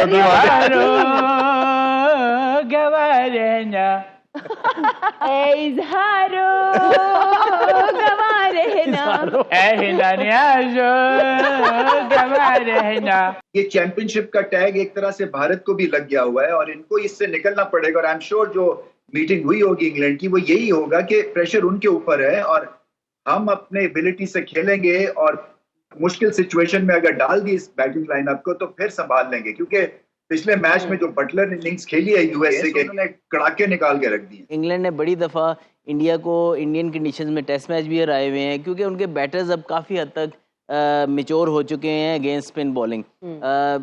आपकी बात है। गवारेना इजहारो गवारेना एहिना न्याजो गवारेना। ये चैंपियनशिप का टैग एक तरह से भारत को भी लग गया हुआ है और इनको इससे निकलना पड़ेगा। और आई एम श्योर जो मीटिंग हुई होगी इंग्लैंड की वो यही होगा कि प्रेशर उनके ऊपर है और हम अपने एबिलिटी से खेलेंगे और मुश्किल सिचुएशन में अगर डाल दी इस बैटिंग लाइनअप को तो फिर संभाल लेंगे, क्योंकि पिछले मैच में जो बटलर इनिंग्स खेली है यूएसए के, उन्होंने कड़ाके निकाल के रख दिए। इंग्लैंड ने बड़ी दफ़ा इंडिया को इंडियन कंडीशंस में टेस्ट मैच भी हराए हुए हैं, क्योंकि उनके बैटर्स अब काफ़ी हद तक मिच्योर हो चुके हैं अगेंस्ट स्पिन बॉलिंग।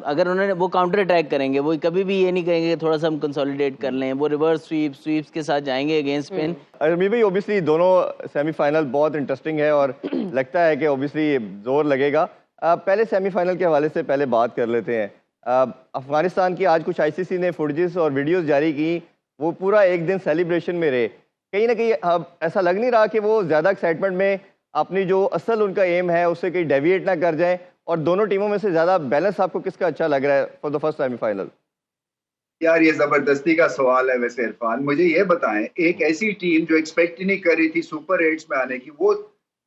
अगर उन्होंने वो काउंटर अटैक करेंगे, वो कभी भी ये नहीं करेंगे कि थोड़ा सा हम कंसोलिडेट कर लें, वो रिवर्स स्वीप्स के साथ जाएंगे अगेंस्ट स्पिन। अरमी भाई ऑब्वियसली दोनों सेमीफाइनल बहुत इंटरेस्टिंग है और लगता है कि ऑब्वियसली जोर लगेगा। पहले सेमीफाइनल के हवाले से पहले बात कर लेते हैं। अफगानिस्तान की आज कुछ आईसीसी ने फुटेजेस और वीडियोस जारी की, वो पूरा एक दिन सेलिब्रेशन में रहे। कहीं ना कहीं ऐसा लग नहीं रहा कि वो ज़्यादा एक्साइटमेंट में अपनी जो असल उनका एम है उससे कहीं डेविएट ना कर जाए, और दोनों टीमों में से ज़्यादा बैलेंस आपको किसका अच्छा लग रहा है फॉर द फर्स्ट सेमीफाइनल? यार ये जबरदस्ती का सवाल है। वैसे इरफान, मुझे ये बताएं, एक ऐसी टीम जो एक्सपेक्ट ही नहीं कर रही थी सुपर 8 में आने की, वो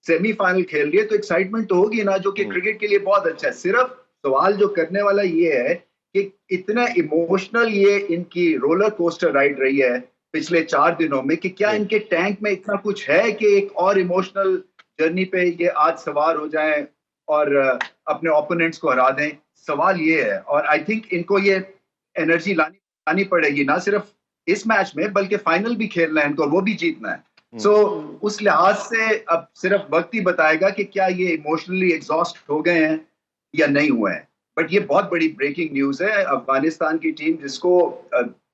सेमीफाइनल खेल रही है, तो एक्साइटमेंट तो होगी ना, जो कि क्रिकेट के लिए बहुत अच्छा है। सिर्फ सवाल जो करने वाला ये है कि इतना इमोशनल ये इनकी रोलर कोस्टर राइड रही है पिछले 4 दिनों में, कि क्या इनके टैंक में इतना कुछ है कि एक और इमोशनल जर्नी पे ये आज सवार हो जाएं और अपने ओपोनेंट्स को हरा दें। सवाल ये है, और आई थिंक इनको ये एनर्जी लानी पड़ेगी, ना सिर्फ इस मैच में बल्कि फाइनल भी खेलना है इनको, वो भी जीतना है। सो उस लिहाज से अब सिर्फ वक्त ही बताएगा कि क्या ये इमोशनली एग्जॉस्ट हो गए हैं या नहीं हुए हैं। बट ये बहुत बड़ी ब्रेकिंग न्यूज है। अफगानिस्तान की टीम, जिसको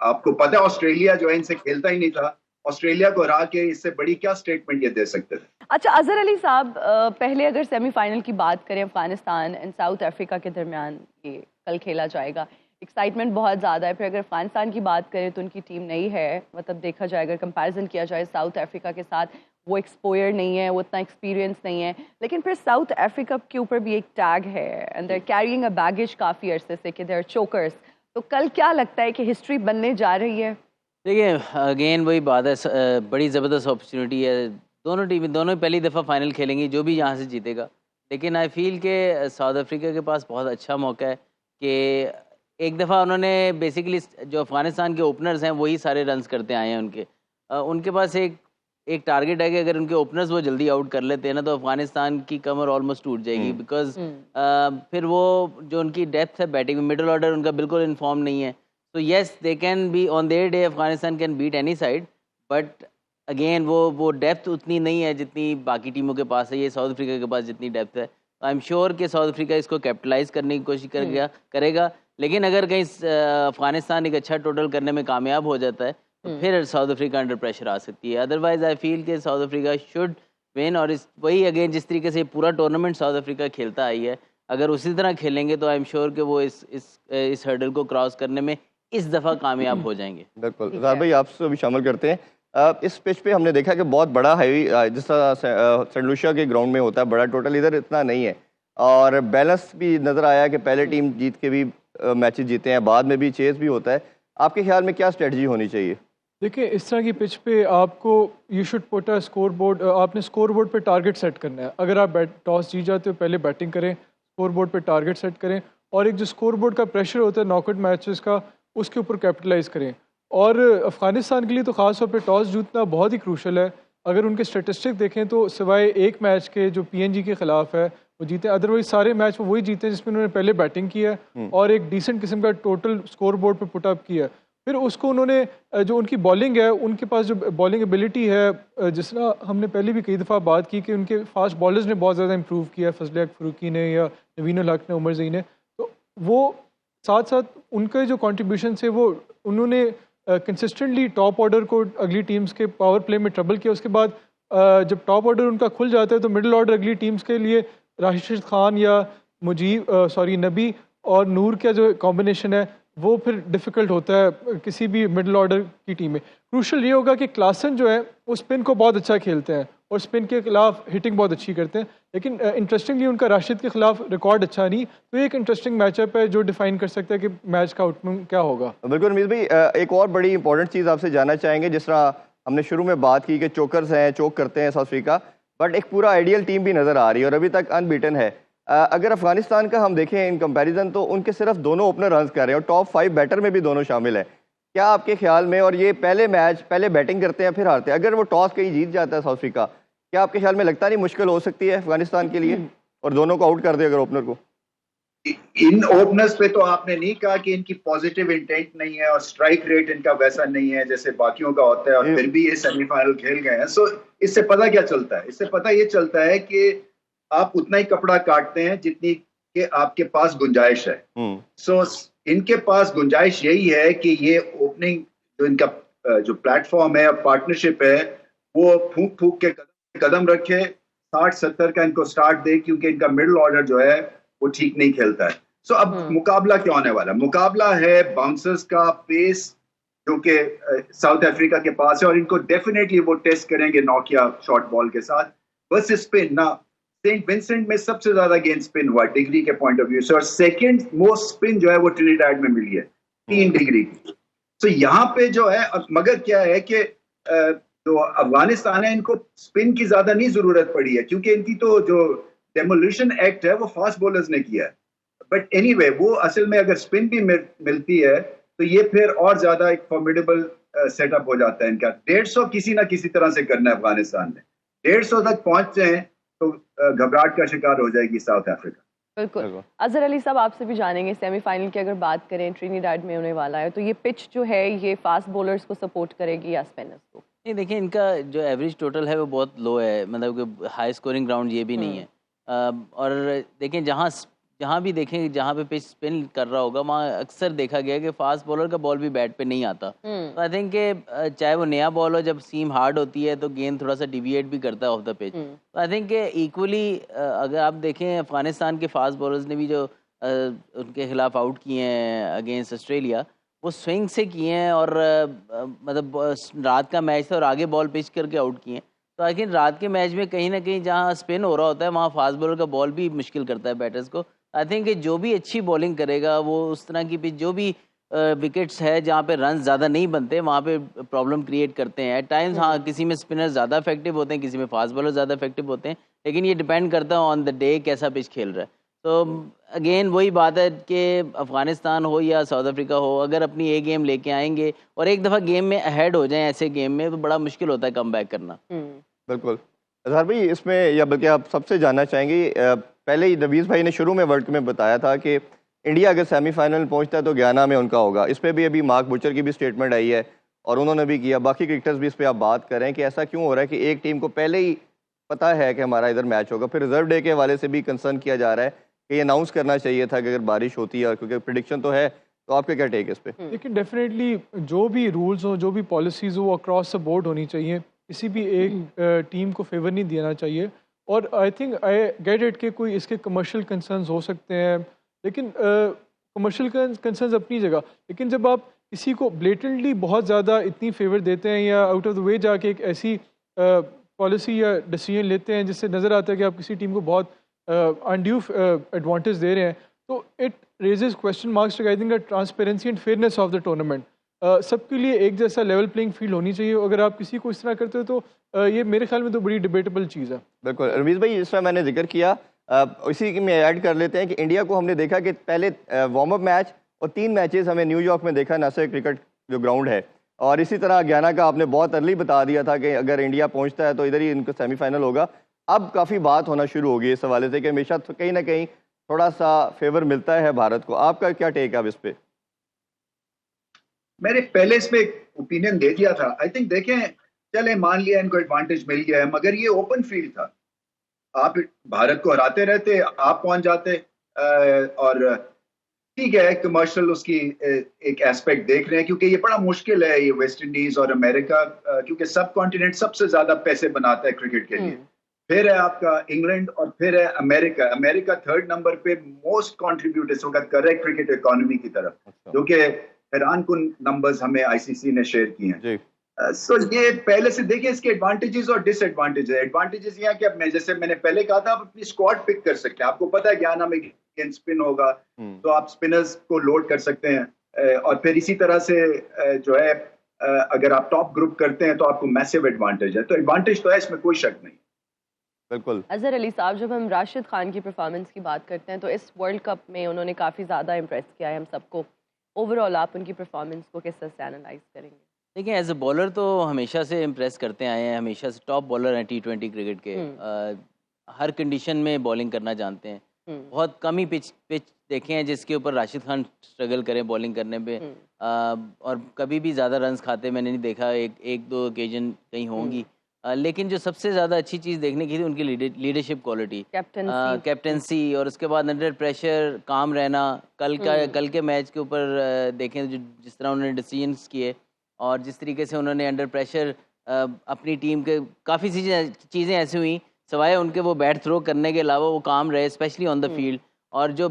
आपको पता है ऑस्ट्रेलिया जो है इनसे खेलता ही नहीं था, ऑस्ट्रेलिया को हरा के इससे बड़ी क्या स्टेटमेंट ये दे सकते थे। अच्छा अजहर अली साहब, पहले अगर सेमीफाइनल की बात करें अफगानिस्तान एंड साउथ अफ्रीका के दरमियान, ये कल खेला जाएगा, एक्साइटमेंट बहुत ज़्यादा है। फिर अगर अफगानिस्तान की बात करें तो उनकी टीम नई है, मतलब देखा जाए अगर कंपैरिजन किया जाए साउथ अफ्रीका के साथ, वो एक्सपोयर नहीं है, वो इतना एक्सपीरियंस नहीं है। लेकिन फिर साउथ अफ्रीका के ऊपर भी एक टैग है and they are carrying a baggage काफ़ी अरसे से कि दे आर चोकर्स। तो कल क्या लगता है कि हिस्ट्री बनने जा रही है? देखिए अगेन वही बात है, बड़ी ज़बरदस्त अपॉर्चुनिटी है। दोनों टीमें दोनों पहली दफ़ा फाइनल खेलेंगी, जो भी यहाँ से जीतेगा। लेकिन आई फील के साउथ अफ्रीका के पास बहुत अच्छा मौका है कि एक दफ़ा उन्होंने बेसिकली जो अफ़गानिस्तान के ओपनर्स हैं वही सारे रन्स करते आए हैं उनके पास एक टारगेट है कि अगर उनके ओपनर्स वो जल्दी आउट कर लेते हैं ना, तो अफ़गानिस्तान की कमर ऑलमोस्ट टूट जाएगी। बिकॉज फिर वो जो उनकी डेप्थ है बैटिंग में, मिडल ऑर्डर उनका बिल्कुल इन्फॉर्म नहीं है। तो yes they can be on their day, Afghanistan can beat any side, but again वो डेप्थ उतनी नहीं है जितनी बाकी टीमों के पास है, ये साउथ अफ्रीका के पास जितनी डेप्थ है। आई एम श्योर कि साउथ अफ्रीका इसको कैपिटलाइज करने की कोशिश करेगा। लेकिन अगर कहीं अफगानिस्तान एक अच्छा टोटल करने में कामयाब हो जाता है तो फिर साउथ अफ्रीका अंडर प्रेशर आ सकती है। अदरवाइज आई फील कि साउथ अफ्रीका शुड विन, और वही अगेन जिस तरीके से पूरा टूर्नामेंट साउथ अफ्रीका खेलता आई है, अगर उसी तरह खेलेंगे तो आई एम श्योर कि वो इस हर्डल को क्रॉस करने में इस दफ़ा कामयाब हो जाएंगे। बिल्कुल। ज़ाहिर भाई आपसे भी शामिल करते हैं। इस पिच पे हमने देखा कि बहुत बड़ा हैवी, जिस तरह सेंट लुशिया के ग्राउंड में होता है बड़ा, टोटल इधर इतना नहीं है, और बैलेंस भी नज़र आया कि पहले टीम जीत के भी मैचेस जीते हैं, बाद में भी चेस भी होता है। आपके ख्याल में क्या स्ट्रेटजी होनी चाहिए? देखिए इस तरह की पिच पे आपको you should put a score board, आपने स्कोर बोर्ड पर टारगेट सेट करना है। अगर आप टॉस जीत जाते हो पहले बैटिंग करें, स्कोर बोर्ड पर टारगेट सेट करें, और एक जो स्कोर बोर्ड का प्रेशर होता है नॉकआउट मैचेस का, उसके ऊपर कैपिटलाइज करें। और अफ़गानिस्तान के लिए तो ख़ास तौर पे टॉस जीतना बहुत ही क्रूशल है। अगर उनके स्टेटिस्टिक देखें तो सिवाय एक मैच के जो पीएनजी के ख़िलाफ़ है वो जीते, अदरवाइज सारे मैच वो वही जीते जिसमें उन्होंने पहले बैटिंग की है और एक डिसेंट किस्म का टोटल स्कोर बोर्ड पर पुटअप किया। फिर उसको उन्होंने जो उनकी बॉलिंग है, उनके पास जो बॉलिंग एबिलिटी है, जिस तरह हमने पहले भी कई दफ़ा बात की कि उनके फास्ट बॉलर्स ने बहुत ज़्यादा इंप्रूव किया है, फजल हक फ़ारूकी ने या नवीन उल हक ने, उमर ज़ई ने, तो वो साथ साथ उनके जो कॉन्ट्रीब्यूशन से वो उन्होंने कंसिस्टेंटली टॉप ऑर्डर को अगली टीम्स के पावर प्ले में ट्रबल किया। उसके बाद जब टॉप ऑर्डर उनका खुल जाता है तो मिडिल ऑर्डर अगली टीम्स के लिए राशिद खान या नबी और नूर का जो कॉम्बिनेशन है वो फिर डिफ़िकल्ट होता है किसी भी मिडिल ऑर्डर की टीम में। क्रूशल ये होगा कि क्लासन जो है वो स्पिन को बहुत अच्छा खेलते हैं और स्पिन के खिलाफ हिटिंग बहुत अच्छी करते हैं, लेकिन इंटरेस्टिंगली उनका राशिद के खिलाफ रिकॉर्ड अच्छा नहीं, तो ये एक इंटरेस्टिंग मैचअप है जो डिफाइन कर सकता है कि मैच का आउटकम क्या होगा। बिल्कुल रमीज भाई, एक और बड़ी इंपॉर्टेंट चीज़ आपसे जानना चाहेंगे। जिस तरह हमने शुरू में बात की कि चोकर्स हैं, चोक करते हैं साउथ अफ्रीका, बट एक पूरा आइडियल टीम भी नज़र आ रही है और अभी तक अनबीटन है। अगर अफगानिस्तान का हम देखें इन कंपैरिजन, तो उनके सिर्फ दोनों ओपनर रन कर रहे हैं और टॉप 5 बैटर में भी दोनों शामिल हैं। क्या आपके ख्याल में, और ये पहले मैच पहले बैटिंग करते हैं फिर हारते हैं, अगर वो टॉस कहीं जीत जाता है साउथ अफ्रीका, क्या आपके ख्याल में लगता नहीं मुश्किल हो सकती है अफगानिस्तान के लिए और दोनों को आउट कर दे अगर ओपनर को? इन ओपनर्स पे तो आपने नहीं कहा कि इनकी पॉजिटिव इंटेंट नहीं है और स्ट्राइक रेट इनका वैसा नहीं है जैसे बाकियों का होता है, और फिर भी ये सेमीफाइनल खेल गए हैं। सो इससे पता क्या चलता है? इससे पता ये चलता है कि आप उतना ही कपड़ा काटते हैं जितनी के आपके पास गुंजाइश है। सो इनके पास गुंजाइश यही है कि ये ओपनिंग जो इनका जो प्लेटफॉर्म है, पार्टनरशिप है, वो फूंक फूंक के कदम रखे, 60-70 का इनको स्टार्ट दे, क्योंकि इनका मिडिल ऑर्डर जो है वो ठीक नहीं खेलता है। सो अब मुकाबला क्या होने वाला? मुकाबला है बाउंसर्स का, पेस जो कि साउथ अफ्रीका के पास है, और इनको डेफिनेटली वो टेस्ट करेंगे नौकिया शॉर्ट बॉल के साथ। बस स्पिन ना, सेंट विंसेंट में सबसे ज्यादा गेंद स्पिन हुआ डिग्री के पॉइंट ऑफ व्यू से, और सेकंड मोस्ट स्पिन जो है वो ट्रिनिडाड में मिली है 3 डिग्री की। तो यहाँ पे जो है, मगर क्या है कि जो अफगानिस्तान है, इनको स्पिन की ज्यादा नहीं जरूरत पड़ी है, क्योंकि इनकी तो जो डेमोलिशन एक्ट है वो फास्ट बॉलर्स ने किया है। बट एनीवे, वो असल में अगर स्पिन भी मिलती है तो ये फिर और ज्यादा एक फॉर्मिडेबल सेटअप हो जाता है इनका। 150 किसी ना किसी तरह से करना है अफगानिस्तान ने। 150 तक पहुंचते हैं तो घबराहट का शिकार हो जाएगी साउथ अफ्रीका। बिल्कुल। अजहर अली साहब, आपसे भी जानेंगे, सेमीफाइनल की अगर बात करें ट्रिनिडाड में होने वाला है, तो ये पिच जो है ये फास्ट बॉलर्स को सपोर्ट करेगी या स्पिनर्स को? नहीं, देखिए इनका जो एवरेज टोटल है वो बहुत लो है, मतलब कि हाई स्कोरिंग ग्राउंड ये भी नहीं है। और देखें जहाँ भी देखें जहाँ पे पिच स्पिन कर रहा होगा, वहाँ अक्सर देखा गया कि फास्ट बॉलर का बॉल भी बैट पे नहीं आता। तो आई थिंक कि चाहे वो नया बॉल हो, जब सीम हार्ड होती है तो गेंद थोड़ा सा डिविएट भी करता है ऑफ द पिच। तो आई थिंक इक्वली अगर आप देखें अफगानिस्तान के फास्ट बॉलर्स ने भी जो उनके खिलाफ आउट किए हैं अगेंस्ट ऑस्ट्रेलिया, वो स्विंग से किए हैं, और मतलब रात का मैच था और आगे बॉल पिच करके आउट किए हैं। तो आई थिंक रात के मैच में कहीं ना कहीं जहाँ स्पिन हो रहा होता है वहाँ फास्ट बॉलर का बॉल भी मुश्किल करता है बैटर्स को। आई थिंक जो भी अच्छी बॉलिंग करेगा वो उस तरह की पिच, जो भी विकेट्स है जहाँ पे रन ज़्यादा नहीं बनते, वहाँ पे प्रॉब्लम क्रिएट करते हैं एट टाइम्स। हाँ, किसी में स्पिनर ज़्यादा इफेक्टिव होते हैं, किसी में फास्ट बॉलर ज़्यादा इफेक्टिव होते हैं, लेकिन ये डिपेंड करता है ऑन द डे कैसा पिच खेल रहा है। तो अगेन वही बात है कि अफगानिस्तान हो या साउथ अफ्रीका हो, अगर अपनी एक गेम लेके आएंगे और एक दफ़ा गेम में अहेड हो जाएं ऐसे गेम में, तो बड़ा मुश्किल होता है कम बैक करना। बिल्कुल। अजहर भाई, इसमें या बल्कि आप सबसे जानना चाहेंगे, पहले ही नवीज़ भाई ने शुरू में वर्ल्ड कप में बताया था कि इंडिया अगर सेमीफाइनल में पहुंचता है तो गयाना में उनका होगा। इस पर भी अभी मार्क बुचर की भी स्टेटमेंट आई है और उन्होंने भी किया, बाकी क्रिकेटर्स भी इस पर आप बात कर रहे हैं कि ऐसा क्यों हो रहा है कि एक टीम को पहले ही पता है कि हमारा इधर मैच होगा। फिर रिजर्व डे के हवाले से भी कंसर्न किया जा रहा है कि ये अनाउंस करना चाहिए था कि अगर बारिश होती है, क्योंकि प्रिडिक्शन तो है। तो आपके क्या टेक है इस पर? लेकिन डेफिनेटली जो भी रूल्स हो, जो भी पॉलिसीज़ हो, वो अक्रॉस द बोर्ड होनी चाहिए, किसी भी एक टीम को फेवर नहीं देना चाहिए। और I think I get it कि कोई इसके कमर्शियल कंसर्न्स हो सकते हैं, लेकिन कमर्शियल कंसर्न्स अपनी जगह, लेकिन जब आप किसी को ब्लेटेंटली बहुत ज़्यादा इतनी फेवर देते हैं या आउट ऑफ द वे जाके एक ऐसी पॉलिसी या डिसीजन लेते हैं जिससे नज़र आता है कि आप किसी टीम को बहुत अनड्यू एडवांटेज दे रहे हैं, तो it raises question marks regarding the transparency and fairness of the tournament. सबके लिए एक जैसा लेवल प्लेइंग फील्ड होनी चाहिए। अगर आप किसी को इस तरह करते हो तो ये मेरे ख्याल में तो बड़ी डिबेटेबल चीज़ है। बिल्कुल रवीज़ भाई, जिस तरह मैंने जिक्र किया, इसी में ऐड कर लेते हैं कि इंडिया को हमने देखा कि पहले वार्म अप मैच और 3 मैचेस हमें न्यूयॉर्क में देखा, नासिर क्रिकेट जो ग्राउंड है, और इसी तरह गयाना का आपने बहुत अर्ली बता दिया था कि अगर इंडिया पहुंचता है तो इधर ही इनको सेमीफाइनल होगा। अब काफ़ी बात होना शुरू होगी इस हवाले से कि हमेशा तो कहीं ना कहीं थोड़ा सा फेवर मिलता है भारत को। आपका क्या टेक है अब इस पर? मैंने पहले इस पे ओपिनियन दे दिया था। आई थिंक देखें, चले मान लिया इनको एडवांटेज मिल गया है, मगर ये ओपन फील्ड था, आप भारत को हराते रहते, आप पहुंच जाते, और ठीक है कमर्शियल उसकी एक एस्पेक्ट देख रहे हैं, क्योंकि ये बड़ा मुश्किल है ये वेस्ट इंडीज और अमेरिका, क्योंकि सब कॉन्टिनेंट सबसे ज्यादा पैसे बनाता है क्रिकेट के लिए। फिर है आपका इंग्लैंड और फिर है अमेरिका। अमेरिका 3rd नंबर पे मोस्ट कॉन्ट्रीब्यूटर्स होगा करेक्ट क्रिकेट इकोनॉमी की तरफ, जो कि हैरान कुन नंबर्स हमें आईसीसी ने शेयर किए हैं। सो ये पहले से देखिए इसके एडवांटेजेस और डिसएडवांटेजेस। एडवांटेजेस ये है कि अब मैंने पहले कहा था, आप अपनी स्क्वाड पिक कर सकते हैं। आपको पता है ज्ञाना में स्पिन होगा तो आप स्पिनर्स को लोड कर सकते हैं, और फिर इसी तरह से जो है अगर आप टॉप ग्रुप करते हैं तो आपको मैसिव एडवांटेज है। तो एडवांटेज तो है, इसमें कोई शक नहीं। बिल्कुल। अजहर अली साहब, जब हम राशिद खान की परफॉर्मेंस की बात करते हैं तो इस वर्ल्ड कप में उन्होंने काफ़ी ज़्यादा इम्प्रेस किया है हम सबको। ओवरऑल आप उनकी परफॉर्मेंस को किस तरह से एनालाइज करेंगे? देखिए, एज ए बॉलर तो हमेशा से इम्प्रेस करते आए हैं, हमेशा से टॉप बॉलर हैं T20 क्रिकेट के। हर कंडीशन में बॉलिंग करना जानते हैं। बहुत कम ही पिच देखे हैं जिसके ऊपर राशिद खान स्ट्रगल करें बॉलिंग करने पे। और कभी भी ज़्यादा रन्स खाते मैंने नहीं देखा। एक दो ओकेजन कहीं होंगी, लेकिन जो सबसे ज़्यादा अच्छी चीज़ देखने की थी उनकी लीडरशिप क्वालिटी, कैप्टनसी, और उसके बाद अंडर प्रेशर काम रहना। कल के मैच के ऊपर देखें जिस तरह उन्होंने डिसीजंस किए और जिस तरीके से उन्होंने अंडर प्रेशर अपनी टीम के काफ़ी चीज़ें ऐसी हुई, सवाए उनके वो बैट थ्रो करने के अलावा वो काम रहे, स्पेशली ऑन द फील्ड। और जो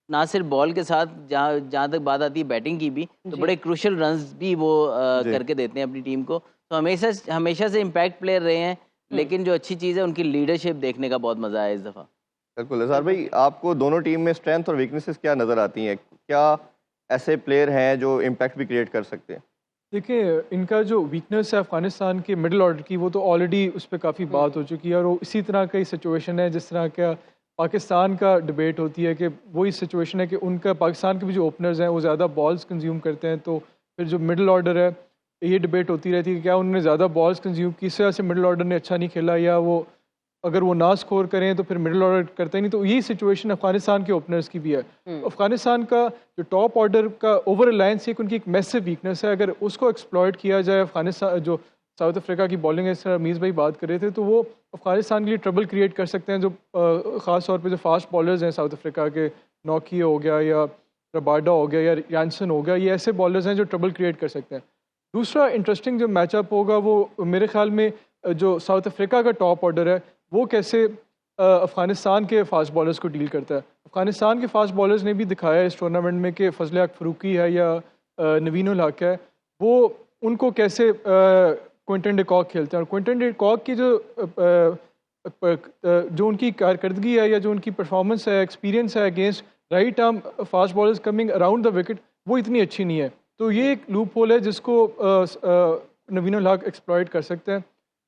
ना सिर्फ बॉल के साथ जहाँ तक बात आती है बैटिंग की भी, तो बड़े क्रूशल रन्स भी वो करके देते हैं अपनी टीम को। तो हमेशा से इम्पैक्ट प्लेयर रहे हैं, लेकिन जो अच्छी चीज़ है उनकी लीडरशिप देखने का बहुत मज़ा आया इस दफ़ा। बिल्कुल। अज़हर भाई, आपको दोनों टीम में स्ट्रेंथ और वीकनेसेस क्या नज़र आती हैं? क्या ऐसे प्लेयर हैं जो इम्पैक्ट भी क्रिएट कर सकते हैं? देखिए, इनका जो वीकनेस है अफ़गानिस्तान के मिडिल ऑर्डर की, वो तो ऑलरेडी उस पर काफ़ी बात हो चुकी है। और वो इसी तरह का ही सिचुएशन है जिस तरह का पाकिस्तान का डिबेट होती है कि वही सिचुएशन है कि उनका पाकिस्तान के भी जो ओपनर्स हैं वो ज़्यादा बॉल्स कंज्यूम करते हैं। तो फिर जो मिडिल ऑर्डर है, ये डिबेट होती रहती है कि क्या उन्होंने ज़्यादा बॉल्स कंज्यूम की, इस वजह से मिडिल ऑर्डर ने अच्छा नहीं खेला, या वो अगर वो ना स्कोर करें तो फिर मिडिल ऑर्डर करते ही नहीं। तो यही सिचुएशन अफगानिस्तान के ओपनर्स की भी है। अफगानिस्तान का जो टॉप ऑर्डर का ओवर रिलायंस एक उनकी एक मैसिव वीकनेस है। अगर उसको एक्सप्लॉयट किया जाए, अफगानिस्तान जो साउथ अफ्रीका की बॉलिंग है, इस तरह मीज़ भाई बात कर रहे थे, तो वो अफगानिस्तान के लिए ट्रबल क्रिएट कर सकते हैं। जो ख़ास तौर पे जो फास्ट बॉलर्स हैं साउथ अफ्रीका के, नौकी हो गया या रबाडा हो गया या यानसन हो गया, ये ऐसे बॉलर्स हैं जो ट्रबल क्रिएट कर सकते हैं। दूसरा इंटरेस्टिंग जो मैचअप होगा वो मेरे ख्याल में जो साउथ अफ्रीका का टॉप ऑर्डर है वो कैसे अफ़गानिस्तान के फास्ट बॉलर्स को डील करता है। अफ़गानिस्तान के फास्ट बॉलर्स ने भी दिखाया इस टूर्नामेंट में कि फजल हक फ़रूकी है या नवीन उल हक है, वो उनको कैसे क्विंटन डे कॉक खेलते हैं। और क्विंटन डे कॉक की जो उनकी कारकर्दगी है या जो उनकी परफॉर्मेंस है, एक्सपीरियंस है against right arm fast bowlers coming around the wicket, वो इतनी अच्छी नहीं है। तो ये एक लूप होल है जिसको नवीन उल हक एक्सप्लॉइट कर सकते हैं।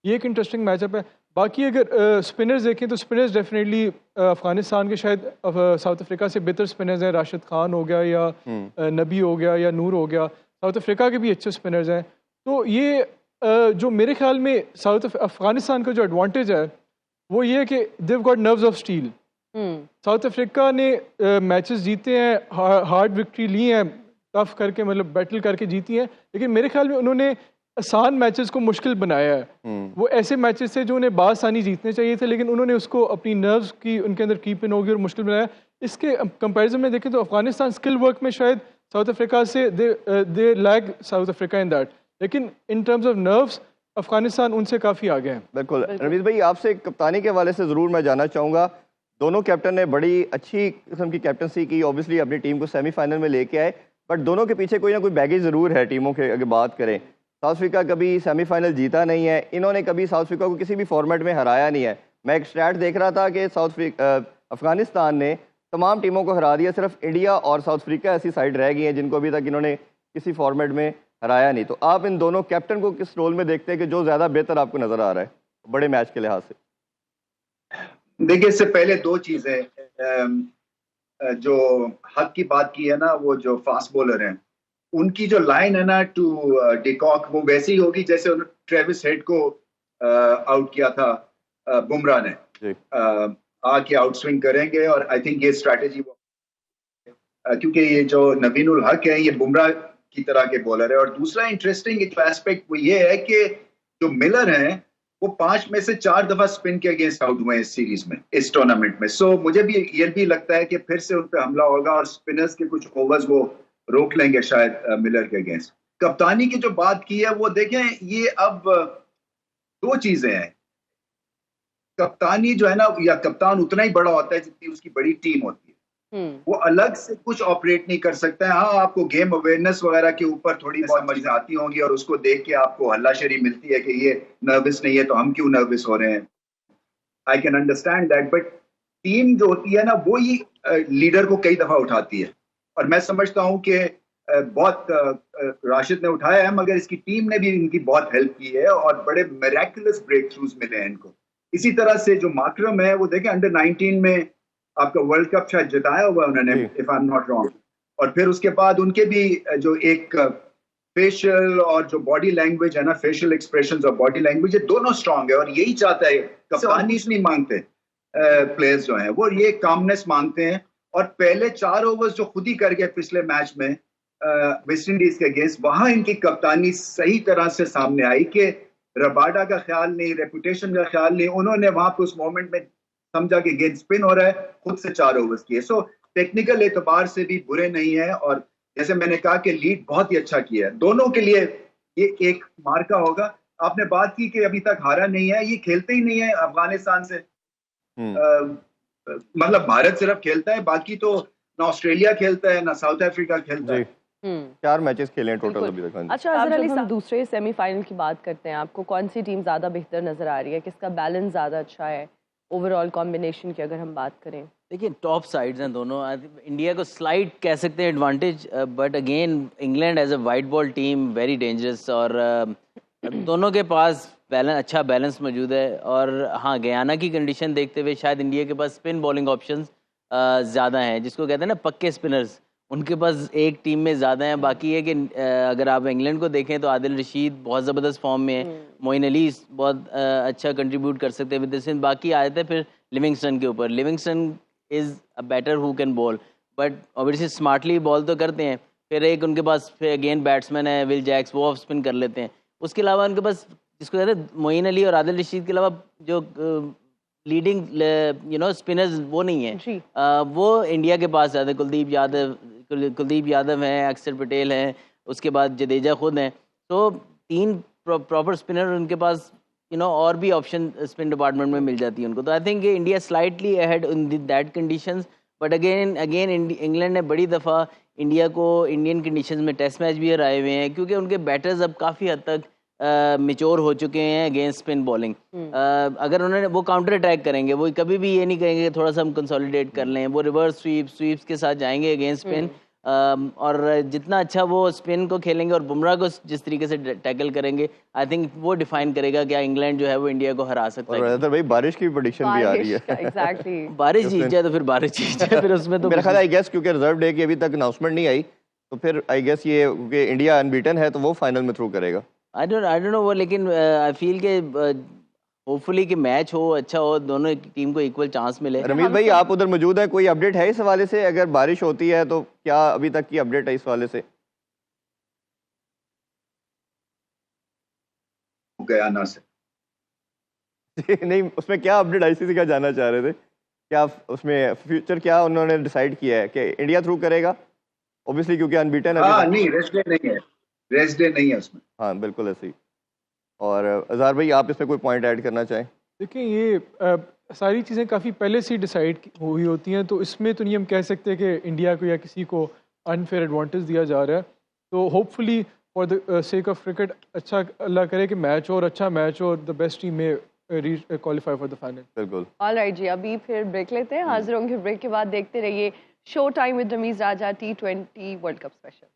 ये एक इंटरेस्टिंग मैचअप है। बाकी अगर स्पिनर्स देखें तो स्पिनर्स डेफिनेटली अफ़गानिस्तान के शायद साउथ अफ्रीका से बेहतर स्पिनर्स हैं। राशिद खान हो गया या नबी हो गया या नूर हो गया, साउथ अफ्रीका के भी अच्छे स्पिनर्स हैं। तो ये जो मेरे ख्याल में अफ़गानिस्तान का जो एडवांटेज है वो ये है कि they've got nerves of steel. South Africa ने मैचेस जीते हैं, हार्ड विक्ट्री ली हैं, टफ करके मतलब बैटल करके जीती हैं, लेकिन मेरे ख्याल में उन्होंने आसान मैचेस को मुश्किल बनाया है। वो ऐसे मैचेस थे जो उन्हें बासानी जीतने चाहिए थे, लेकिन उन्होंने उसको अपनी नर्व्स की उनके अंदर कीप इन होगी और मुश्किल बनाया। इसके कंपैरिजन में देखें तो अफगानिस्तान स्किल वर्क में शायद साउथ अफ्रीका से they lag South Africa in that, लेकिन in terms of nerves Afghanistan उनसे काफ़ी आगे हैं। बिल्कुल। रमीज़ भाई, आपसे कप्तानी के हवाले से ज़रूर मैं जानना चाहूँगा, दोनों कैप्टन ने बड़ी अच्छी किस्म की कैप्टनसी की, ऑब्वियसली अपनी टीम को सेमीफाइनल में लेके आए, बट दोनों के पीछे कोई ना कोई बैगेज ज़रूर है टीमों के। अगर बात करें, साउथ अफ्रीका कभी सेमीफाइनल जीता नहीं है, इन्होंने कभी साउथ अफ्रीका को किसी भी फॉर्मेट में हराया नहीं है। मैं एक स्टैट देख रहा था कि अफगानिस्तान ने तमाम टीमों को हरा दिया, सिर्फ इंडिया और साउथ अफ्रीका ऐसी साइड रह गई हैं जिनको अभी तक इन्होंने किसी फॉर्मेट में हराया नहीं। तो आप इन दोनों कैप्टन को किस रोल में देखते हैं कि जो ज़्यादा बेहतर आपको नज़र आ रहा है बड़े मैच के लिहाज से? देखिए, इससे पहले दो चीज़ें, जो हक की बात की है ना, वो जो फास्ट बॉलर हैं उनकी जो लाइन है ना टू डिकॉक, वो वैसी ही होगी जैसे उन्होंने ट्रेविस हेड को आउट किया था बुमराह ने। आके आउट स्विंग करेंगे, और आई थिंक ये स्ट्रैटेजी क्योंकि ये जो नवीन उल हक है ये बुमराह की तरह के बॉलर है। और दूसरा इंटरेस्टिंग एस्पेक्ट वो ये है कि जो मिलर हैं वो 5 में से 4 दफा स्पिन के अगेंस्ट आउट हुए इस सीरीज में, इस टूर्नामेंट में। सो मुझे भी ये भी लगता है कि फिर से उन पर हमला होगा और स्पिनर्स के कुछ ओवर्स वो रोक लेंगे शायद मिलर के अगेंस्ट। कप्तानी की जो बात की है वो देखें, ये अब दो चीजें हैं। कप्तानी जो है ना, या कप्तान उतना ही बड़ा होता है जितनी उसकी बड़ी टीम होती है। वो अलग से कुछ ऑपरेट नहीं कर सकता है। हाँ, आपको गेम अवेयरनेस वगैरह के ऊपर थोड़ी बहुत चीजें आती होंगी और उसको देख के आपको हल्लाशेरी मिलती है कि ये नर्वस नहीं है तो हम क्यों नर्वस हो रहे हैं। I can understand that, but team जो होती है ना वो ही लीडर को कई दफा उठाती है। और मैं समझता हूँ कि बहुत राशिद ने उठाया है, मगर इसकी टीम ने भी इनकी बहुत हेल्प की है और बड़े मेरेकुलस ब्रेक थ्रूज मिले हैं इनको। इसी तरह से जो माकरम है वो देखें, अंडर 19 में आपका वर्ल्ड कप शायद जिताया हुआ उन्होंने, if I am not wrong. और फिर उसके बाद उनके भी जो एक फेशियल और जो बॉडी लैंग्वेज है ना, फेशियल एक्सप्रेशंस और बॉडी लैंग्वेज, ये दोनों स्ट्रांग है। और यही चाहता है, कप्तानी नहीं मांगते प्लेयर्स जो हैं, वो ये कामनेस मांगते हैं। और पहले 4 ओवर्स जो खुद ही कर गए पिछले मैच में वेस्ट इंडीज के अगेंस्ट, वहां इनकी कप्तानी सही तरह से सामने आई कि रबाडा का ख्याल नहीं, रेपुटेशन का ख्याल नहीं, उन्होंने वहां पे उस मोमेंट में समझा कि गेंद स्पिन हो रहा है, खुद से 4 ओवर्स किए। सो टेक्निकल एतबार से भी बुरे नहीं है। और जैसे मैंने कहा कि लीड बहुत ही अच्छा किया है। दोनों के लिए ये एक मार्का होगा। आपने बात की कि अभी तक हारा नहीं है, ये खेलते ही नहीं है अफगानिस्तान से। मतलब भारत सिर्फ खेलता है, बाकी तो ना ऑस्ट्रेलिया खेलता है ना साउथ अफ्रीका खेलता है। 4 मैचेस खेले हैं टोटल अभी तक। अच्छा, अजहर अली, हम दूसरे सेमीफाइनल की बात करते हैं, आपको कौन सी टीम ज़्यादा बेहतर नज़र आ रही है? किसका बैलेंस ज़्यादा अच्छा है ओवरऑल कॉम्बिनेशन की अगर हम बात करें? देखिए, टॉप साइड्स हैं दोनों। इंडिया को स्लाइट कह सकते हैं advantage, but again England as a white ball team very dangerous. और दोनों के पास अच्छा बैलेंस मौजूद है। और हाँ, गयाना की कंडीशन देखते हुए शायद इंडिया के पास स्पिन बॉलिंग ऑप्शंस ज़्यादा हैं, जिसको कहते हैं ना पक्के स्पिनर्स, उनके पास एक टीम में ज़्यादा हैं। बाकी है कि अगर आप इंग्लैंड को देखें तो आदिल रशीद बहुत ज़बरदस्त फॉर्म में है, मोइन अली बहुत अच्छा कंट्रीब्यूट कर सकते हैं विद दिस। बाकी आ जाते हैं फिर लिविंगस्टन के ऊपर। Livingstone is a better who can ball, but obviously smartly ball तो करते हैं। फिर एक उनके पास फिर अगेन बैट्समैन है विल जैक्स, वो ऑफ स्पिन कर लेते हैं। उसके अलावा उनके पास जिसको कहते हैं मोइन अली और आदिल रशीद के अलावा जो लीडिंग स्पिनर्स वो नहीं है। वो इंडिया के पास ज़्यादा कुलदीप यादव हैं, अक्षर पटेल हैं, उसके बाद जडेजा खुद हैं। तो 3 प्रॉपर स्पिनर उनके पास और भी ऑप्शन स्पिन डिपार्टमेंट में मिल जाती है उनको। तो I think India slightly ahead in that conditions. But again England ने बड़ी दफ़ा इंडिया को इंडियन कंडीशंस में टेस्ट मैच भी हराए हुए हैं, क्योंकि उनके बैटर्स अब काफ़ी हद तक मिच्योर हो चुके हैं अगेंस्ट स्पिन बॉलिंग। अगर उन्होंने वो काउंटर अटैक करेंगे, वो कभी भी ये नहीं कहेंगे कि थोड़ा सा हम कंसोलिडेट कर लें। वो रिवर्स स्वीप्स के साथ जाएंगे अगेंस्ट स्पिन। और जितना अच्छा वो स्पिन को खेलेंगे और बुमराह को जिस तरीके से टैकल करेंगे, आई थिंक वो डिफाइन करेगा क्या इंग्लैंड जो है वो इंडिया को हरा सकता है। और भाई बारिश की प्रेडिक्शन भी आ रही है। एग्जैक्टली बारिश जीत जाए तो फिर बारिश जीत जाए, फिर उसमें तो मेरा ख्याल आई गेस क्योंकि रिजर्व डे की अभी तक अनाउंसमेंट नहीं आई, तो फिर आई गेस ये क्योंकि इंडिया अनबीटन है तो वो फाइनल में थ्रू करेगा। आई डोंट नो वो, लेकिन आई फील के होपफुली कि मैच हो अच्छा हो, दोनों टीम को इक्वल चांस मिले। रमीज भाई, आप उधर मौजूद हैं, कोई अपडेट है इस हवाले से? अगर बारिश होती है तो क्या अभी तक की अपडेट है इस हवाले से? गयाना से नहीं, उसमें क्या अपडेट आईसीसी का जानना चाह रहे थे? क्या उसमें फ्यूचर क्या उन्होंने डिसाइड किया है कि इंडिया थ्रू करेगा? ऑब्वियसली क्योंकि अनबीटन है। हाँ, नहीं, रेस्ट डे नहीं है, रेस्ट डे नहीं है उसमें। हाँ, बिल्कुल ऐसे ही। और अज़हर भाई, आप इसमें कोई पॉइंट ऐड करना चाहें? देखिए, ये सारी चीज़ें काफ़ी पहले से डिसाइड हुई होती हैं, तो इसमें तो नहीं हम कह सकते कि इंडिया को या किसी को अनफेयर एडवांटेज दिया जा रहा है। तो hopefully for the sake of cricket, अच्छा अल्लाह करे कि मैच हो और अच्छा मैच हो और द बेस्ट टीम में क्वालिफाई फॉर द फाइनल। बिल्कुल। ऑलराइट जी, अभी फिर ब्रेक लेते हैं, हाजिर होंगे ब्रेक के बाद। देखते रहिए show time with Rameez Raja T20 world cup special.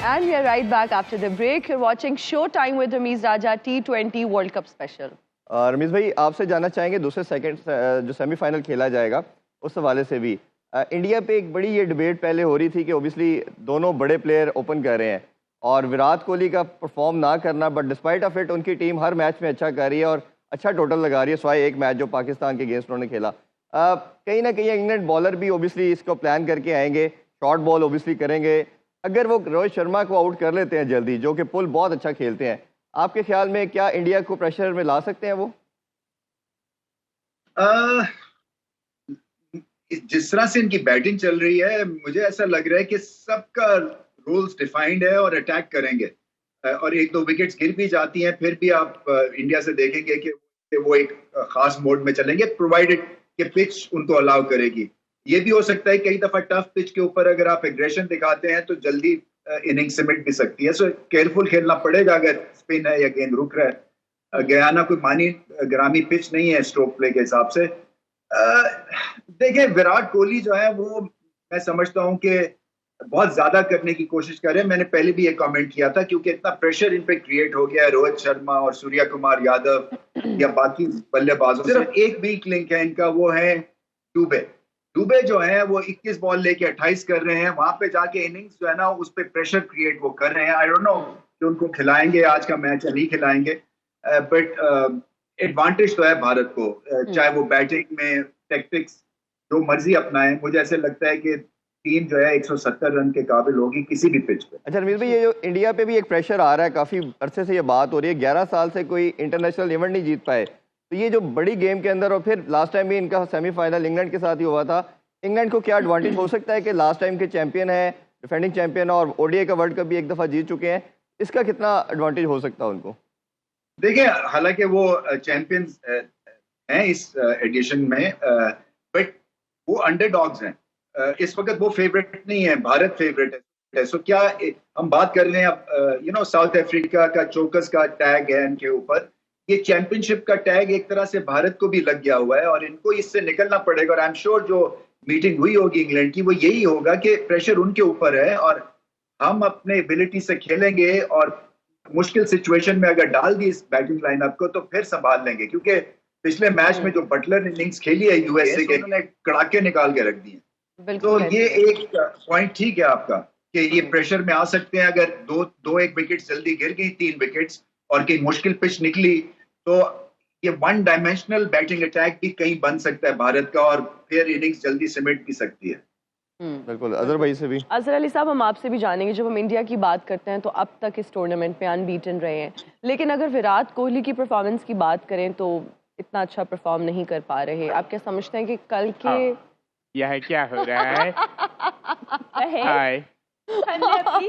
And we are right back after the break. You're watching Showtime with Ramiz Raja T20 World Cup Special. Rameez भाई, आपसे जानना चाहेंगे दूसरे सेकंड जो सेमीफाइनल खेला जाएगा उस हवाले से भी इंडिया पे एक बड़ी ये डिबेट पहले हो रही थी कि ओबियसली दोनों बड़े प्लेयर ओपन कर रहे हैं और विराट कोहली का परफॉर्म ना करना, बट डिस्पाइट ऑफ इट उनकी टीम हर मैच में अच्छा कर रही है और अच्छा टोटल लगा रही है, सिवाय एक मैच जो पाकिस्तान के अगेंस्ट उन्होंने खेला। कहीं ना कहीं इंग्लैंड बॉलर भी ओबियसली इसको प्लान करके आएंगे, शॉर्ट बॉल ओबियसली करेंगे। अगर वो रोहित शर्मा को आउट कर लेते हैं जल्दी, जो कि पुल बहुत अच्छा खेलते हैं, आपके ख्याल में क्या इंडिया को प्रेशर में ला सकते हैं वो? जिस तरह से इनकी बैटिंग चल रही है, मुझे ऐसा लग रहा है कि सबका रूल्स डिफाइंड है और अटैक करेंगे और 1-2 विकेट्स गिर भी जाती हैं, फिर भी आप इंडिया से देखेंगे कि वो एक खास मोड में चलेंगे, प्रोवाइडेड कि पिच उनको अलाउ करेगी। ये भी हो सकता है कई दफा टफ पिच के ऊपर अगर आप एग्रेशन दिखाते हैं तो जल्दी इनिंग सिमट भी सकती है। सो केयरफुल खेलना पड़ेगा अगर स्पिन है या गेंद रुक रहा है। गयाना कोई मानी ग्रामी पिच नहीं है स्ट्रोक प्ले के हिसाब से। देखिए विराट कोहली जो है वो मैं समझता हूं कि बहुत ज्यादा करने की कोशिश कर रहे हैं। मैंने पहले भी ये कमेंट किया था क्योंकि इतना प्रेशर इन पे क्रिएट हो गया है रोहित शर्मा और सूर्या कुमार यादव या बाकी बल्लेबाजों। सिर्फ एक वीक लिंक है इनका, वो है दुबे जो है वो 21 बॉल लेके 28 कर रहे हैं। वहां पे जाके इनिंग्स जो है ना उस पे प्रेशर क्रिएट वो कर रहे हैं। आई डोंट नो कि उनको खिलाएंगे आज का मैच या नहीं खिलाएंगे, बट एडवांटेज तो है भारत को, चाहे वो बैटिंग में टैक्टिक्स जो मर्जी अपनाएं। मुझे ऐसे लगता है कि टीम जो है 170 रन के काबिल होगी किसी भी पिच पे। अच्छा रमीज भाई, ये जो इंडिया पे भी एक प्रेशर आ रहा है, काफ़ी अरसे से ये बात हो रही है, 11 साल से कोई इंटरनेशनल इवेंट नहीं जीत पाए, तो ये जो बड़ी गेम के अंदर, और फिर लास्ट टाइम भी इनका सेमीफाइनल इंग्लैंड के साथ ही हुआ था, इंग्लैंड को क्या एडवांटेज हो सकता है कि लास्ट टाइम के चैंपियन है, डिफेंडिंग चैंपियन और ओडीआई का वर्ल्ड कप भी एक दफ़ा जीत चुके हैं, इसका कितना एडवांटेज हो सकता है उनको? देखिए हालांकि वो चैंपियंस हैं इस एडिशन में, बट वो अंडरडॉग्स हैं। इस वक्त वो फेवरेट नहीं है, भारत फेवरेट है। सो क्या हम बात कर रहे हैं अब साउथ अफ्रीका का चोकस का टैग है इनके ऊपर, ये चैंपियनशिप का टैग एक तरह से भारत को भी लग गया हुआ है और इनको इससे निकलना पड़ेगा। और आई एम श्योर जो मीटिंग हुई होगी इंग्लैंड की वो यही होगा कि प्रेशर उनके ऊपर है और हम अपने एबिलिटी से खेलेंगे और मुश्किल सिचुएशन में अगर डाल दी इस बैटिंग लाइनअप को तो फिर संभाल लेंगे। क्योंकि पिछले मैच में जो बटलर इनिंग्स खेली है यूएसए के, उन्होंने कड़ाके निकाल के रख दिए। तो ये एक पॉइंट ठीक है आपका कि ये प्रेशर में आ सकते हैं अगर दो एक विकेट जल्दी गिर गई, 3 विकेट्स और कहीं मुश्किल पिच निकली तो ये वन डायमेंशनल बैटिंग अटैक भी कहीं बन सकता है भारत का और फिर इनिंग्स जल्दी सिमट भी सकती है। बिल्कुल। अजहर भाई से भी, अजहर अली साहब, हम आपसे भी जानेंगे, जब हम इंडिया की बात करते हैं तो अब तक इस टूर्नामेंट में अनबीटन रहे हैं, लेकिन अगर विराट कोहली की परफॉर्मेंस की बात करें तो इतना अच्छा परफॉर्म नहीं कर पा रहे। आप क्या समझते हैं कि कल के यह क्या हो रहा है? हाय, हमने अपनी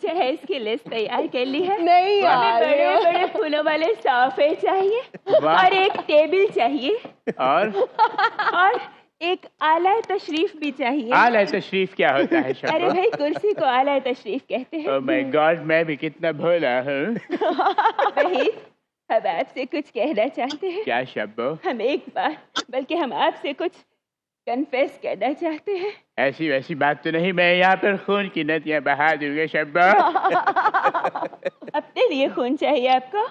जहेज की लिस्ट तैयार कर ली है। नहीं हमें यार, बड़े बड़े फूलों वाले सोफे चाहिए वाह। और एक टेबल चाहिए और एक आला तशरीफ भी चाहिए। आला तशरीफ क्या होता है अरे शब्बो? भाई, कुर्सी को आला तशरीफ कहते हैं। ओह माय गॉड, मैं भी कितना भोला हूँ। वही हम आपसे कुछ कहना चाहते हैं। क्या शब्बो? हम एक बार बल्कि हम आपसे कुछ कन्फेस करना चाहते हैं। ऐसी वैसी बात तो नहीं, मैं यहाँ पर खून की नदियाँ बहा दूंगा शब्बो। अपने लिए खून चाहिए आपको?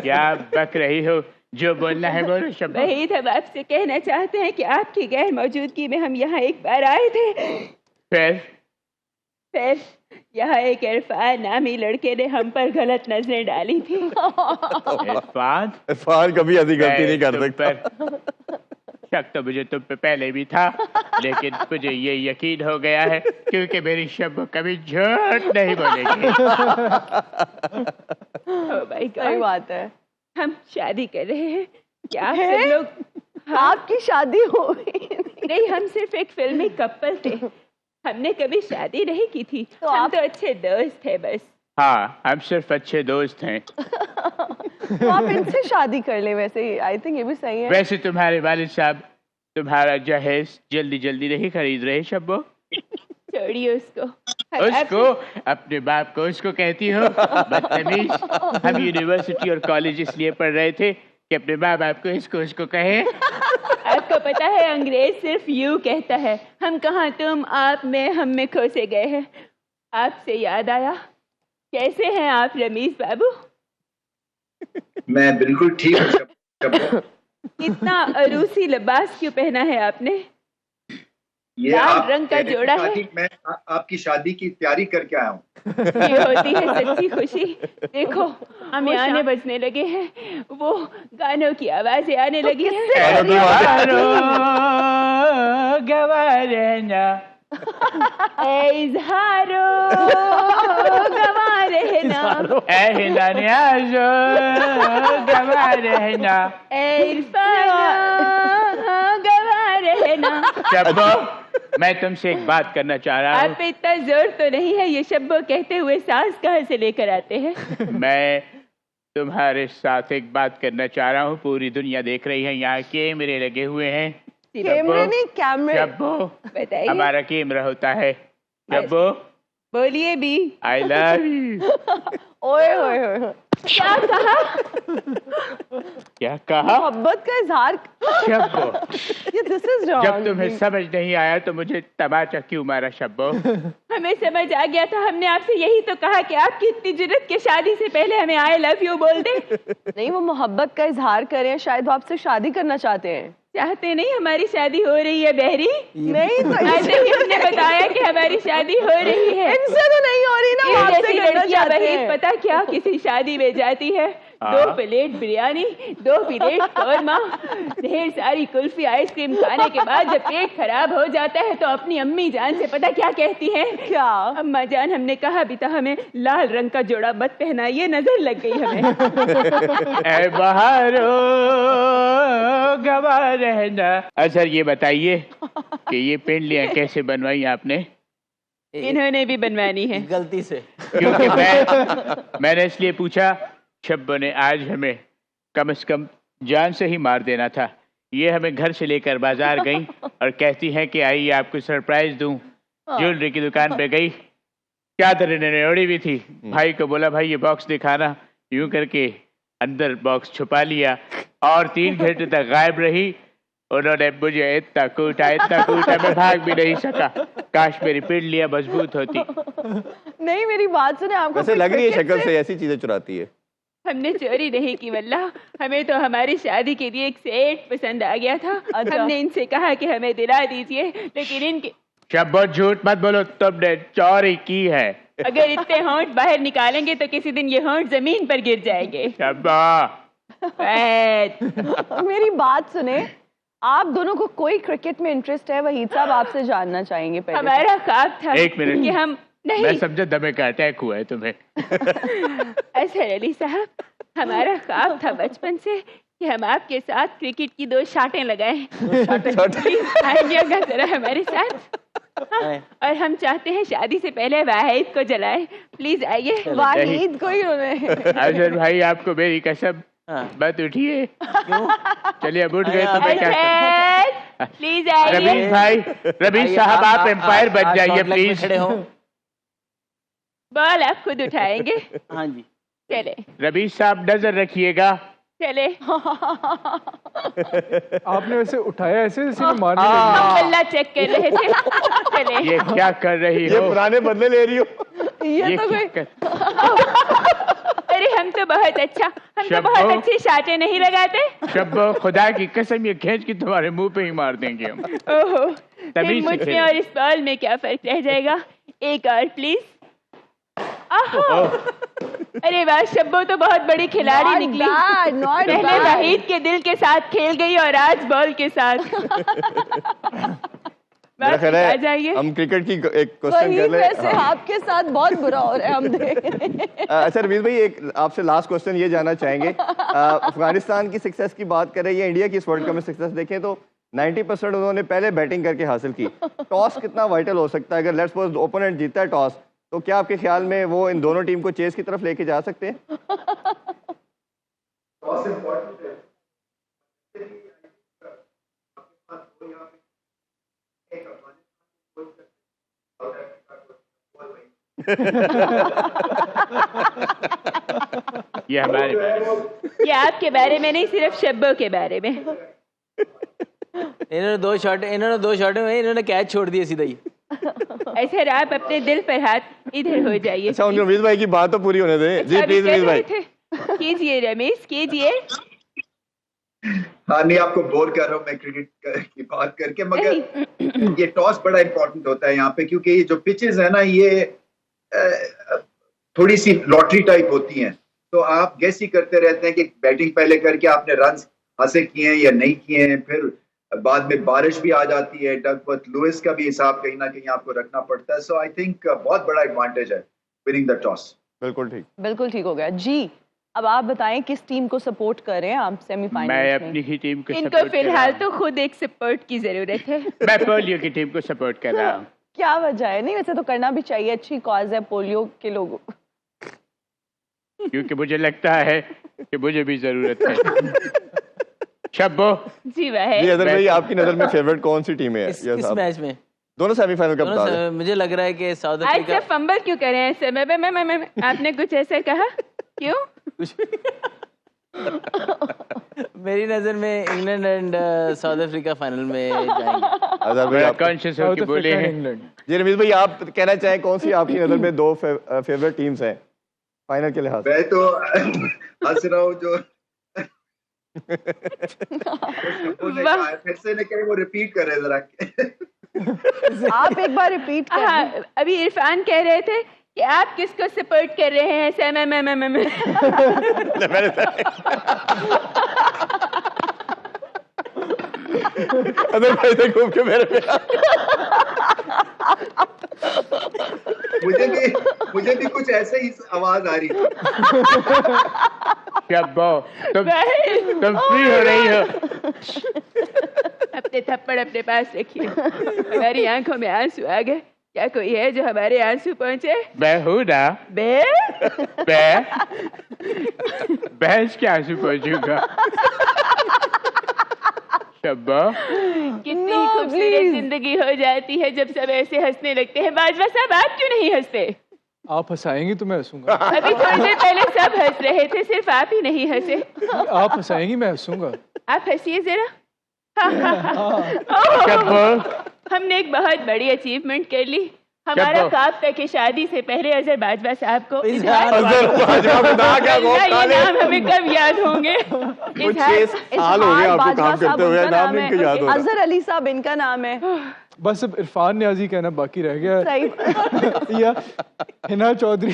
क्या बक रही हो? जो बोलना है बोलो शब्बो। वही हम आपसे कहना चाहते हैं कि आपकी गैर मौजूदगी में हम यहाँ एक बार आए थे। फिर यहाँ एक इरफान नामी लड़के ने हम पर गलत नजरें डाली थी। इरफान कभी ऐसी गलती नहीं कर सकता। शक तो मुझे तुम पे पहले भी था, लेकिन मुझे ये यकीन हो गया है क्योंकि मेरी शब्बो कभी झूठ नहीं बोलेगी। Oh my God, सही बात है। हम शादी कर रहे हैं। क्या आप सब लोग? आपकी शादी हो गई? नहीं, हम सिर्फ एक फिल्मी कपल थे। हमने कभी शादी नहीं की थी। तो हम आप तो अच्छे दोस्त थे बस। हाँ, हम सिर्फ अच्छे दोस्त हैं। तो आप इनसे शादी कर ले, वैसे आई थिंक ये भी सही है। वैसे तुम्हारे वालिद साहब तुम्हारा जहेज जल्दी जल्दी नहीं खरीद रहे शब्बो। छोड़िए उसको। उसको, अपने बाप को उसको कहती हो? बदतमीज। हम यूनिवर्सिटी और कॉलेज इसलिए पढ़ रहे थे कि अपने माँ बाप को इसको उसको कहे। आपको पता है अंग्रेज सिर्फ यू कहता है, हम कहाँ तुम, आप में, हम में खो से गए हैं। आपसे याद आया, कैसे हैं आप रमीज बाबू? मैं बिल्कुल ठीक हूँ। इतना अरूसी लिबास क्यों पहना है आपने? ये लाल आप रंग का जोड़ा है। मैं आपकी शादी की तैयारी करके आया हूँ। ये होती है सच्ची खुशी। देखो हमें आने बजने लगे हैं, वो गानों की आवाजें आने लगी हैं। इजहारो गवा रहना, ऐ हिंदानियाजो गवा रहना, इरफाना गवा रहना। शब्बो, मैं तुमसे एक बात करना चाह रहा हूँ। आप पे इतना जोर तो नहीं है, ये शब्बो कहते हुए सांस कहाँ से लेकर आते हैं? मैं तुम्हारे साथ एक बात करना चाह रहा हूँ। पूरी दुनिया देख रही है, यहाँ कैमरे लगे हुए हैं। कैमरे नहीं, कैमरे। शब्बो, बताइए। हमारा कैमरा होता है। शब्बो, बोलिए भी। I love you. ओए ओए ओए, क्या कहा? क्या कहा? मोहब्बत का इजहार। शब्बो, ये दिस इज रॉन्ग। जब तुम्हें समझ नहीं आया तो मुझे तमाचा क्यों मारा शब्बो? हमें समझ आ गया था, हमने आपसे यही तो कहा कि आपकी इतनी जुर्रत के शादी से पहले हमें आई लव यू बोल दे। नहीं, वो मोहब्बत का इजहार करें, शायद वो आपसे शादी करना चाहते हैं। चाहते नहीं, हमारी शादी हो रही है बहरी। नहीं तो ऐसे ही हमने बताया कि हमारी शादी हो रही है। इनसे तो नहीं हो रही ना, वो ये आपसे जैसी करना लड़कियां चाहते बहरी, हैं। पता क्या, किसी शादी में जाती है, 2 प्लेट बिरयानी, 2 प्लेट कौरमा, ढेर सारी कुल्फी आइसक्रीम खाने के बाद जब पेट खराब हो जाता है तो अपनी अम्मी जान से पता क्या कहती है? क्या? अम्मा जान, हमने कहा भी था हमें लाल रंग का जोड़ा मत पहनाइए, नजर लग गई हमें। ऐ बहारो गवा रहना। अच्छा ये बताइए कि ये पेंडलियां कैसे बनवाई आपने? इन्होंने भी बनवानी है। गलती से। क्योंकि मैंने इसलिए पूछा, शब्बो ने आज हमें कम से कम जान से ही मार देना था। ये हमें घर से लेकर बाजार गई और कहती हैं कि आइए आपको सरप्राइज दूं। ज्वेलरी की दुकान पे गई, चादर इन्होंने ओढ़ी हुई थी। भाई को बोला, भाई ये बॉक्स दिखाना। यूं करके अंदर बॉक्स छुपा लिया और 3 घंटे तक गायब रही। उन्होंने मुझे इतना कूटा, मैं भाग भी नहीं सका। काश मेरी पेंडलियां मजबूत होती। नहीं, मेरी बात सुने, आपको वैसे लग रही है शक्ल से ऐसी चीजें चुराती है। हमने चोरी नहीं की वल्लाह, हमें तो हमारी शादी के लिए एक सेट पसंद आ गया था। हमने इनसे कहा कि हमें दिला दीजिए, लेकिन इनके शब्बो झूठ मत बोलो, तुमने चोरी की है। अगर इतने होंठ बाहर निकालेंगे तो किसी दिन ये होंठ जमीन पर गिर जाएंगे। शब्बो, मेरी बात सुने, आप दोनों को कोई क्रिकेट में इंटरेस्ट है? वहीद साहब आपसे जानना चाहेंगे पहले। हमारा ख्वाब था 1 मिनट कि हम नहीं। मैं समझा दमे का अटैक हुआ है तुम्हें। असहर अली साहब, हमारा ख्वाब था बचपन से कि हम आपके साथ क्रिकेट की 2 शाटें लगाएं। प्लीज आइएगा जरा हमारे साथ। हाँ, और हम चाहते हैं शादी से पहले वाहिद को जलाएं। प्लीज आइए। वाहिद को ही उन्होंने। अजहर भाई, आपको मेरी कसम, मत उठिए। चलिए अब उठ गए तो मैं क्या अजहर, प्लीज आइए। रवीश भाई, रवीश साहब आप एम्पायर बन जाइए प्लीज। खड़े हो। बॉल आप खुद उठाएंगे? हाँ जी। चले रवीश साहब नजर रखिएगा। चले। आपने वैसे उठाया ऐसे जैसे कि मारने हम लगे। बल्ला चेक कर रहे थे। चले। ये क्या कर रही ये हो? पुराने बदले ले रही हो। ये तो क्या कोई कर... अरे हम तो बहुत अच्छी शब्बो। शाटें नहीं लगाते। शब्बो, खुदा की कसम, ये खींच के तुम्हारे मुंह पे ही मार देंगे हम। ओहो, फिर तमीज से मुझ में खेलो। और इस बॉल में क्या फर्क रह जाएगा? एक और प्लीज। आहो, अरे वाह, शब्बो तो बहुत बड़ी खिलाड़ी निकली। पहले वहीद के दिल के साथ खेल गई और आज बॉल के साथ। मेरा ख्याल आ है जाइए। हम क्रिकेट की एक क्वेश्चन कर ले। वैसे आपके साथ बहुत बुरा हो रहा है, हम देख रहे हैं। अच्छा रवीश भाई, एक आपसे लास्ट क्वेश्चन ये जानना चाहेंगे, अफगानिस्तान की सक्सेस की बात करें या इंडिया की इस वर्ल्ड कप में सक्सेस देखें तो 90% उन्होंने पहले बैटिंग करके हासिल की। टॉस कितना वाइटल हो सकता है? अगर लेट्स सपोज ओपोनेंट जीतता है टॉस, तो क्या आपके ख्याल में वो इन दोनों टीम को चेस की तरफ लेके जा सकते हैं? ये हमारे बारे में। ये आपके बारे में नहीं, सिर्फ शब्बो के बारे में। इन्होंने 2 शॉट में इन्होंने कैच छोड़ दिए सीधा ही। ऐसे आप अपने दिल पर हाथ इधर हो जाइए। अच्छा, उनके रवीश भाई की बात तो पूरी होने दें। जी प्लीज रवीश भाई। कीजिए रमेश, कीजिए। हाँ, नहीं आपको बोर कर रहा हूँ मैं क्रिकेट की बात करके, मगर ये टॉस बड़ा इंपॉर्टेंट होता है यहाँ पे, क्योंकि ये जो पिचेस है ना, ये थोड़ी सी लॉटरी टाइप होती हैं। तो आप गेस ही करते रहते हैं कि बैटिंग पहले करके आपने रन हासिल किए हैं या नहीं किए हैं, फिर बाद में बारिश भी आ जाती है, डकवर्थ लुइस का भी हिसाब कहीं ना कहीं आपको रखना पड़ता है। सो आई थिंक बहुत बड़ा एडवांटेज है विनिंग द टॉस। बिल्कुल ठीक, बिल्कुल ठीक हो गया जी। अब आप बताएं किस टीम को सपोर्ट कर रहे हैं आप सेमीफाइनल मैं में? अपनी ही टीम को इनको सपोर्ट कर रहा फिलहाल हूं। तो खुद एक सपोर्ट की जरूरत है। मैं पोलियो की टीम को सपोर्ट कर रहा हूँ। क्या वजह है? नहीं, वैसे तो करना भी चाहिए, अच्छी कॉज है पोलियो के लोगों। क्योंकि मुझे लगता है कि मुझे भी जरूरत है। शब्बो जी वाहिद। जी अदर भाई, आपकी नजर में फेवरेट कौन सी टीम है? किस यस किस साहब, मैच में? दोनों सेमीफाइनल का बता दें। मुझे लग रहा है कि साउथ आज अफ्रीका से फंबल क्यों कर रहे हैं ऐसे? मैं आपने कुछ ऐसा कहा क्यों? मेरी नज़र में England and south Africa final में जाएंगे। अदर भाई बड़ा आप, कॉन्शियस साउथ होकर बोले अफ्रीका हैं। इंग्लैंड। जी रमीज भाई, आप कहना चाहें कौन सी आपकी नजर में दो फेवरेट टीम्स हैं फाइनल के लिहाज से? मैं तो हंस रहा हूँ जो उन्होंने वाह। कहा है, फिर से नहीं करें, वो रिपीट कर रहे हैं जरा। आप एक बार रिपीट कर हाँ, अभी इरफान कह रहे थे कि आप किसको सपोर्ट कर रहे हैं ऐसे? मैं अदर भाई से घूम के मेरे पे मुझे भी कुछ ऐसे ही आवाज आ रही थी। शब्बो तुम वाहिद, फ्री हो रही हो। अपने थप्पड़ अपने पास रखिए। हमारी आंखों में आंसू आ गए। क्या कोई है जो हमारे आंसू पहुंचे? मैं हूँ ना। बे मैं भैंस के आंसू पहुंचूंगा। शब्बो कितनी No, खूबसूरत please. जिंदगी हो जाती है जब सब ऐसे हंसने लगते हैं। बाजवा साहब, आप क्यों नहीं हंसते? आप हंसाएंगी तो मैं हंसूंगा। अभी थोड़ी देर पहले सब हंस रहे थे, सिर्फ आप ही नहीं हंसे। आप हंसाएंगी, मैं हंसूंगा। आप हंसिए जरा। शब्बो हमने एक बहुत बड़ी अचीवमेंट कर ली। हमारा शब्बो। ख्वाब था कि शादी से पहले अजहर बाजवा साहब को इजहार इजहार अजहर बाजवा को ना क्या अल्लाह, खा ये ले। नाम हमें कब याद होंगे? कुछ 6 साल हो गए आपको काम करते हुए, नाम नहीं इनको याद हो रहा। अजहर अली साहब इनका नाम है। बस अब इरफान न्याजी कहना बाकी रह गया है। सही। या हिना चौधरी।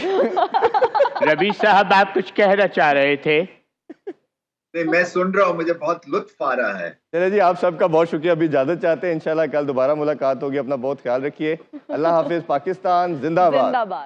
रवि साहब, आप कुछ कहना चाह रहे थे? नहीं, मैं सुन रहा हूँ, मुझे बहुत लुत्फ आ रहा है। चलिए जी, आप सबका बहुत शुक्रिया। अभी इजाजत चाहते हैं, इंशाल्लाह कल दोबारा मुलाकात होगी। अपना बहुत ख्याल रखिए। अल्लाह हाफिज। पाकिस्तान जिंदाबाद। जिंदाबाद।